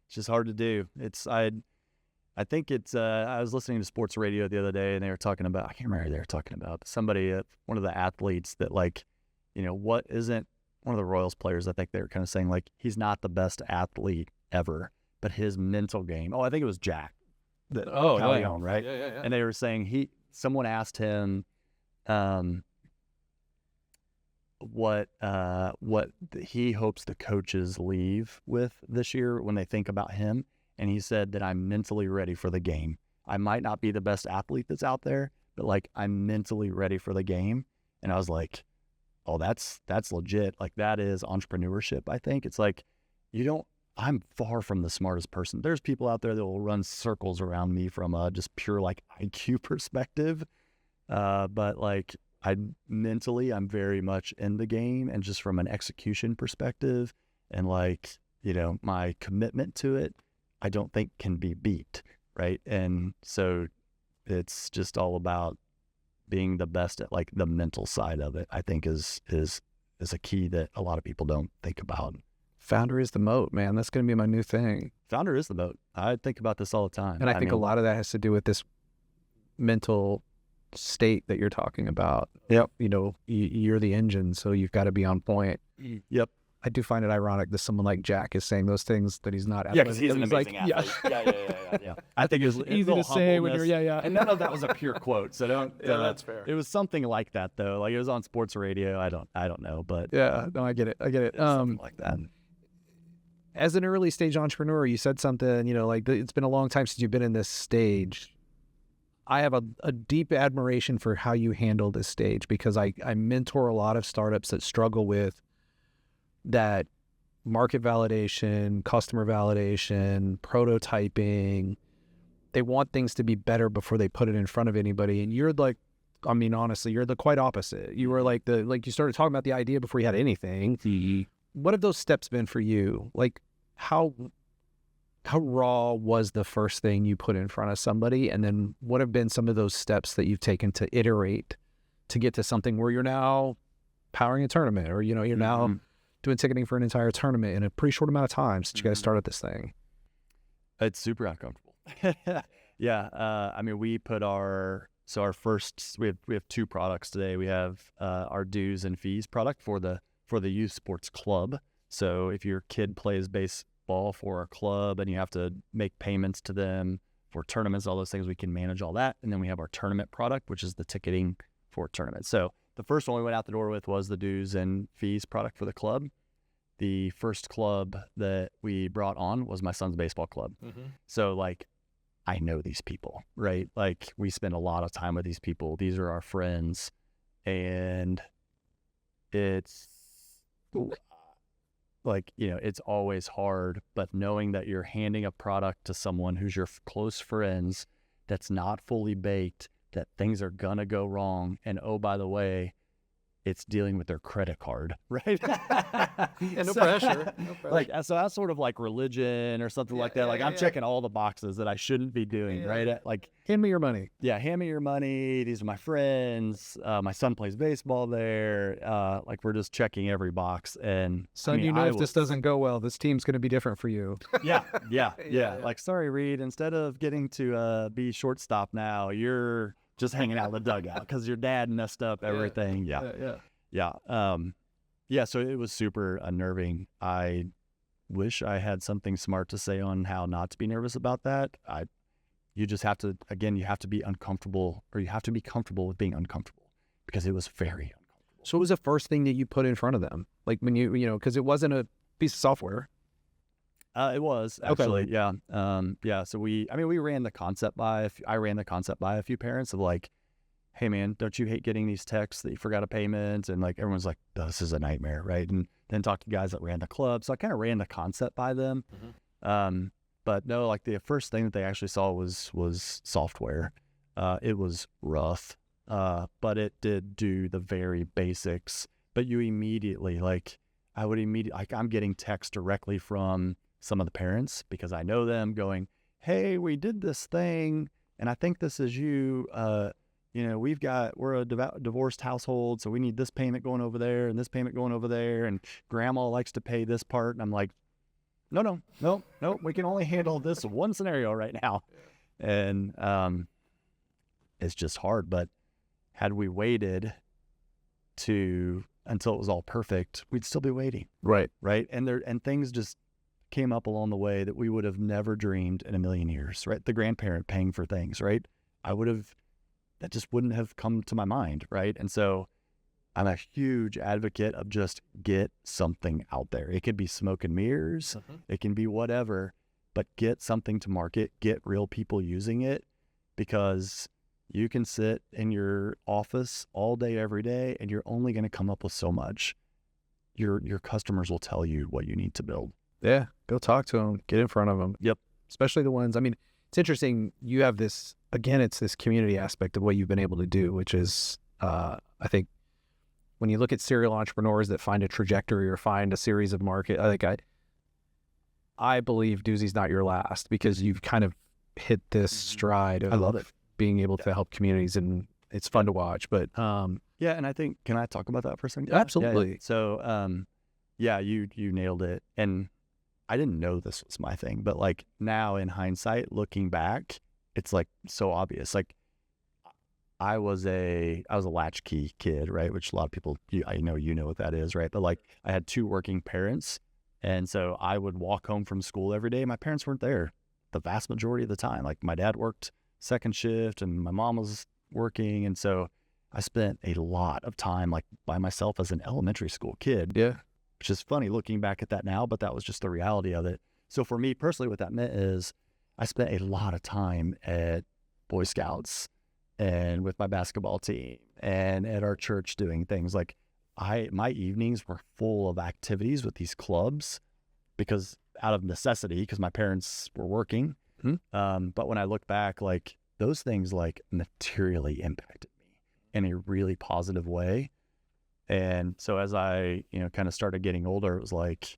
just hard to do. I think it's, I was listening to sports radio the other day and they were talking about, I can't remember who they were talking about, but somebody, one of the athletes that what isn't one of the Royals players, I think they were kind of saying like, he's not the best athlete ever, but his mental game. I think it was Jack. Caudill, right? Yeah. And they were saying someone asked him, what he hopes the coaches leave with this year when they think about him. And he said that I'm mentally ready for the game. I might not be the best athlete that's out there, but like I'm mentally ready for the game. And I was like, oh, that's legit. Like that is entrepreneurship. I think it's like, I'm far from the smartest person. There's people out there that will run circles around me from a just pure like IQ perspective. But like I'm very much in the game, and just from an execution perspective and like, my commitment to it, I don't think can be beat, right? And so it's just all about being the best at like the mental side of it, I think is a key that a lot of people don't think about. Founder is the moat, man. That's going to be my new thing. Founder is the moat. I think about this all the time. And I think a lot of that has to do with this mental state that you're talking about. Yep. You're the engine, so you've got to be on point. Yep. I do find it ironic that someone like Jack is saying those things that he's not. Yeah, because he's an amazing athlete. Yeah. I think it was easy to say when you're, And none of that was a pure quote, so don't. Yeah, that's fair. It was something like that though. Like it was on sports radio. I don't know, but yeah, no, I get it. Something like that. As an early stage entrepreneur, you said something. Like it's been a long time since you've been in this stage. I have a deep admiration for how you handle this stage, because I mentor a lot of startups that struggle with that market validation, customer validation, prototyping. They want things to be better before they put it in front of anybody. And you're like, honestly, you're the quite opposite. You were like you started talking about the idea before you had anything. Mm-hmm. What have those steps been for you? Like how raw was the first thing you put in front of somebody? And then what have been some of those steps that you've taken to iterate to get to something where you're now powering a tournament, or, you're now doing ticketing for an entire tournament in a pretty short amount of time since you guys started this thing? It's super uncomfortable. Yeah. We put our first, we have two products today. We have our dues and fees product for the youth sports club. So if your kid plays baseball for our club and you have to make payments to them for tournaments, all those things, we can manage all that. And then we have our tournament product, which is the ticketing for tournaments. So the first one we went out the door with was the dues and fees product for the club. The first club that we brought on was my son's baseball club. Mm-hmm. So like, I know these people, right? Like we spend a lot of time with these people. These are our friends. And it's like, it's always hard, but knowing that you're handing a product to someone who's your close friends, that's not fully baked, that things are gonna go wrong. And oh, by the way, it's dealing with their credit card, right? No So, pressure. No pressure. like, so that's sort of like religion or something like that. Like I'm checking all the boxes that I shouldn't be doing, right? Like, hand me your money. yeah, hand me your money. These are my friends. My son plays baseball there. Like we're just checking every box. And Son, I mean, if this doesn't go well, this team's going to be different for you. yeah. Like, sorry, Reed, instead of getting to be shortstop now, you're just hanging out in the dugout because your dad messed up everything. Yeah. So it was super unnerving. I wish I had something smart to say on how not to be nervous about that. You just have to, again, you have to be uncomfortable, or you have to be comfortable with being uncomfortable, because it was very uncomfortable. So what was the first thing that you put in front of them? Like when you know, because it wasn't a piece of software. It was actually, yeah. So we ran the concept by, I ran the concept by a few parents of like, hey man, don't you hate getting these texts that you forgot a payment? And like, everyone's like, this is a nightmare, right? And then talked to guys that ran the club. So I kind of ran the concept by them. But no, like the first thing that they actually saw was software. It was rough, but it did do the very basics. But you immediately, like, I'm getting text directly from some of the parents because I know them, going, hey, we did this thing and I think this is you. We're a divorced household, so we need this payment going over there and this payment going over there, and grandma likes to pay this part. And I'm like, no, we can only handle this one scenario right now. And it's just hard. But had we waited until it was all perfect, we'd still be waiting. Right. And things just came up along the way that we would have never dreamed in a million years, right? The grandparent paying for things, right? That just wouldn't have come to my mind, right? And so I'm a huge advocate of just get something out there. It could be smoke and mirrors, it can be whatever, but get something to market, get real people using it, because you can sit in your office all day, every day, and you're only going to come up with so much. Your customers will tell you what you need to build. Yeah, go talk to them, get in front of them. Yep. Especially the ones, I mean, it's interesting. You have this, again, it's this community aspect of what you've been able to do, which is, I think, when you look at serial entrepreneurs that find a trajectory or find a series of market, I believe Duesy's not your last, because you've kind of hit this stride of I love it. Being able to help communities, and it's fun to watch. But yeah, and I think, can I talk about that for a second? Absolutely. Yeah. So you nailed it. And I didn't know this was my thing, but like now in hindsight, looking back, it's like so obvious. Like I was a latchkey kid, right? Which a lot of people, I know you know what that is, right? But like I had two working parents, and so I would walk home from school every day. My parents weren't there the vast majority of the time. Like my dad worked second shift and my mom was working, and so I spent a lot of time like by myself as an elementary school kid. yeah, Which is funny looking back at that now, but that was just the reality of it. So for me personally, what that meant is I spent a lot of time at Boy Scouts and with my basketball team and at our church doing things. Like my evenings were full of activities with these clubs, because out of necessity, because my parents were working. But when I look back, like those things like materially impacted me in a really positive way. And so as I, kind of started getting older, it was like,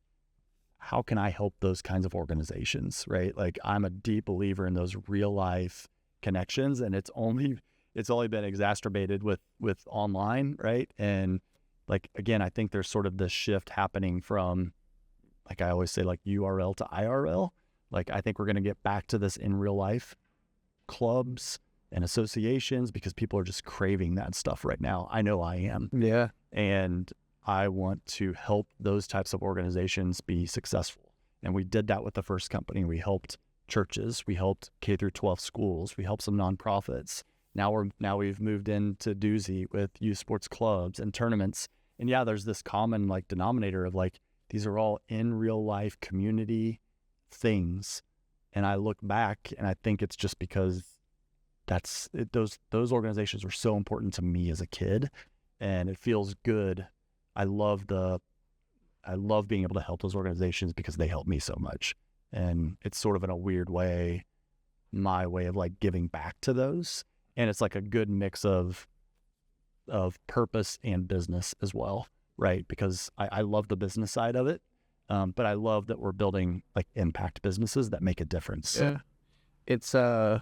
how can I help those kinds of organizations, right? Like I'm a deep believer in those real life connections, and it's only been exacerbated with online, right? And like, again, I think there's sort of this shift happening from, like I always say, like URL to IRL. Like I think we're going to get back to this in real life clubs and associations, because people are just craving that stuff right now. I know I am. yeah. And I want to help those types of organizations be successful. And we did that with the first company. We helped churches, we helped K through 12 schools, we helped some nonprofits. Now we've moved into Duesy with youth sports clubs and tournaments. And yeah, there's this common like denominator of like, these are all in real life community things. And I look back and I think it's just because those organizations were so important to me as a kid, and it feels good. I love being able to help those organizations because they help me so much. And it's sort of in a weird way, my way of like giving back to those. And it's like a good mix of of purpose and business as well, right? Because I love the business side of it, but I love that we're building like impact businesses that make a difference. Yeah. It's to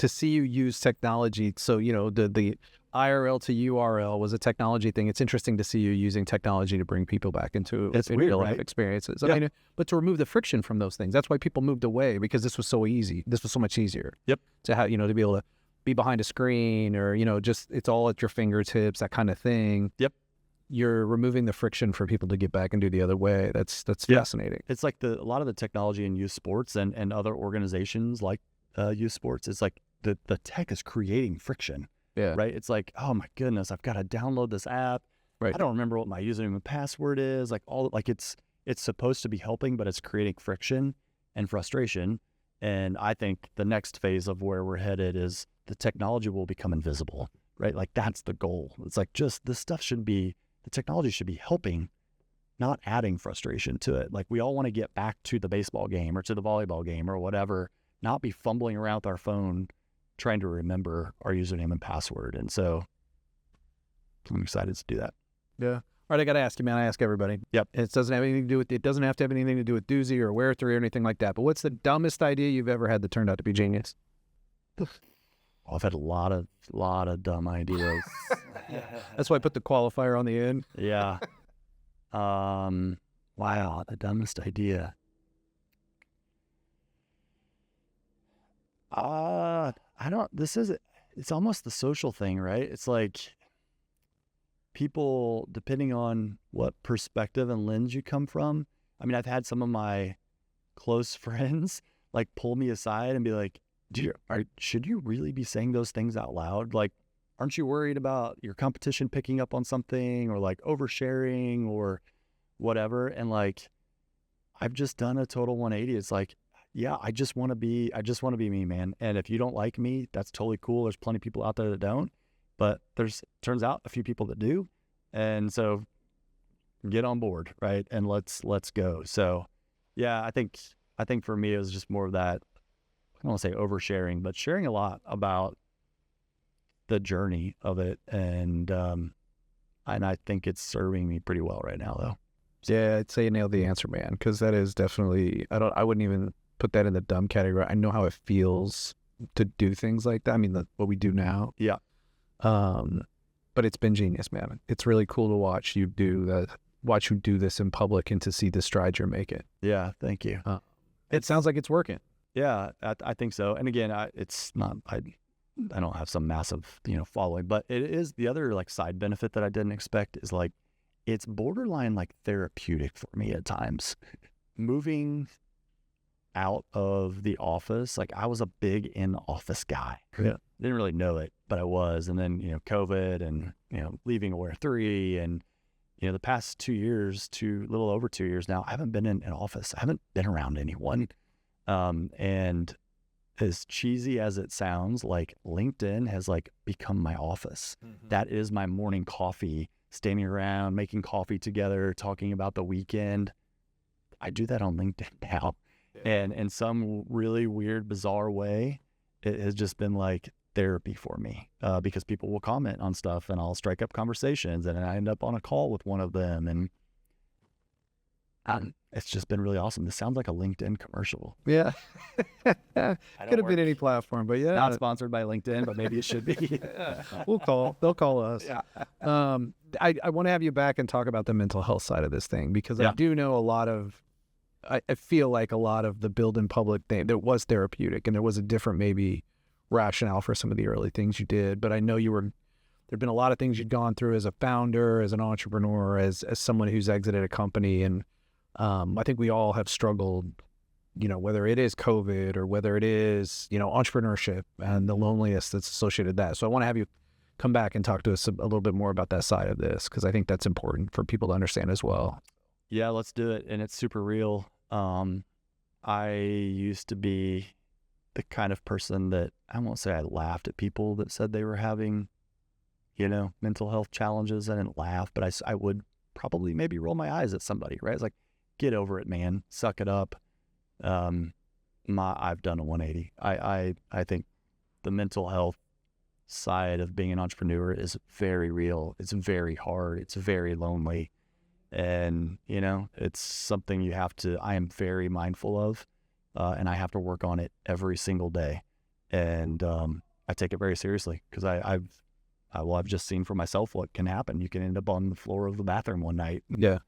see you use technology. So, the IRL to URL was a technology thing. It's interesting to see you using technology to bring people back into weird, real life right? experiences. Yeah. I mean, but to remove the friction from those things. That's why people moved away, because this was so easy. This was so much easier. Yep. To have, to be able to be behind a screen, or, just it's all at your fingertips, that kind of thing. Yep. You're removing the friction for people to get back and do the other way. That's fascinating. It's like a lot of the technology in youth sports and other organizations like youth sports, it's like the tech is creating friction. Yeah. Right. It's like, oh my goodness, I've got to download this app. Right. I don't remember what my username and password is. Like it's supposed to be helping, but it's creating friction and frustration. And I think the next phase of where we're headed is the technology will become invisible, right? Like that's the goal. It's like just this stuff the technology should be helping, not adding frustration to it. Like we all want to get back to the baseball game or to the volleyball game or whatever, not be fumbling around with our phone trying to remember our username and password. And so I'm excited to do that. Yeah. All right, I got to ask you, man. I ask everybody. Yep. It doesn't have anything to do with, it doesn't have to have anything to do with Duesy or Where3 or anything like that. But what's the dumbest idea you've ever had that turned out to be genius? Well, I've had a lot of dumb ideas. That's why I put the qualifier on the end. Yeah. Wow, the dumbest idea. It's almost the social thing, right? It's like people, depending on what perspective and lens you come from. I mean, I've had some of my close friends like pull me aside and be like, should you really be saying those things out loud? Like, aren't you worried about your competition picking up on something or like oversharing or whatever? And like, I've just done a total 180. It's like, yeah, I just want to be me, man. And if you don't like me, that's totally cool. There's plenty of people out there that don't, but turns out a few people that do. And so get on board, right? And let's go. So yeah, I think for me, it was just more of that, I don't want to say oversharing, but sharing a lot about the journey of it. And I think it's serving me pretty well right now though. Yeah, I'd say you nailed the answer, man. Cause that is definitely, I wouldn't even put that in the dumb category. I know how it feels to do things like that. I mean, what we do now. Yeah. But it's been genius, man. It's really cool to watch you do this in public and to see the strides you're making. Yeah. Thank you. It sounds like it's working. Yeah, I think so. And again, it's not, I don't have some massive, following, but it is the other like side benefit that I didn't expect is like, it's borderline like therapeutic for me at times. Moving out of the office, like I was a big in-office guy. Yeah. Didn't really know it, but I was. And then, COVID and, leaving Aware3 and, the past 2 years, little over 2 years now, I haven't been in an office. I haven't been around anyone. And as cheesy as it sounds, like LinkedIn has like become my office. Mm-hmm. That is my morning coffee, standing around, making coffee together, talking about the weekend. I do that on LinkedIn now. Yeah. And in some really weird, bizarre way, it has just been like therapy for me because people will comment on stuff and I'll strike up conversations and I end up on a call with one of them. And it's just been really awesome. This sounds like a LinkedIn commercial. Yeah. Could have been any platform, but yeah. Not sponsored by LinkedIn, but maybe it should be. They'll call us. Yeah. I want to have you back and talk about the mental health side of this thing because I do know I feel like a lot of the build in public thing, there was therapeutic and there was a different maybe rationale for some of the early things you did. But I know there've been a lot of things you'd gone through as a founder, as an entrepreneur, as someone who's exited a company. And I think we all have struggled, whether it is COVID or whether it is, entrepreneurship and the loneliness that's associated with that. So I want to have you come back and talk to us a little bit more about that side of this, because I think that's important for people to understand as well. Yeah, let's do it. And it's super real. I used to be the kind of person that I won't say I laughed at people that said they were having, mental health challenges. I didn't laugh, but I would probably maybe roll my eyes at somebody, right? It's like, get over it, man. Suck it up. I've done a 180. I think the mental health side of being an entrepreneur is very real. It's very hard. It's very lonely. And, you know, it's something I am very mindful of, and I have to work on it every single day. And I take it very seriously because I've just seen for myself what can happen. You can end up on the floor of the bathroom one night. Yeah.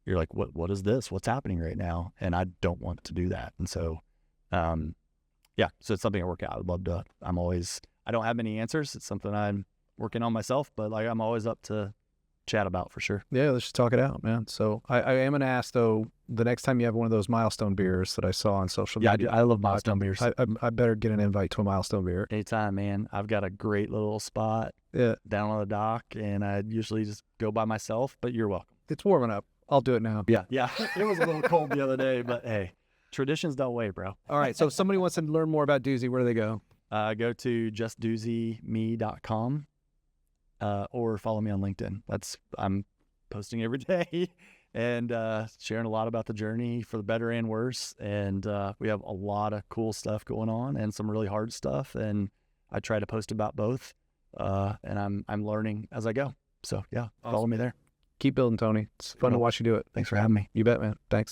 You're like, what is this? What's happening right now? And I don't want to do that. And so, yeah, so it's something I work out. I would love to. I don't have many answers. It's something I'm working on myself, but like I'm always up to chat about for sure. Yeah, let's just talk it out, man. So I am going to ask, though, the next time you have one of those milestone beers that I saw on social media. I love milestone beers. I better get an invite to a milestone beer. Anytime, man. I've got a great little spot down on the dock, and I usually just go by myself, but you're welcome. It's warming up. I'll do it now. Yeah. It was a little cold the other day, but hey, traditions don't wait, bro. All right, so if somebody wants to learn more about Duesy, where do they go? Go to justduesy.me.com or follow me on LinkedIn. I'm posting every day and sharing a lot about the journey for the better and worse. And we have a lot of cool stuff going on and some really hard stuff. And I try to post about both. And I'm learning as I go. So yeah, follow me there. Keep building, Tony. It's fun to watch you do it. Thanks for having me. You bet, man. Thanks.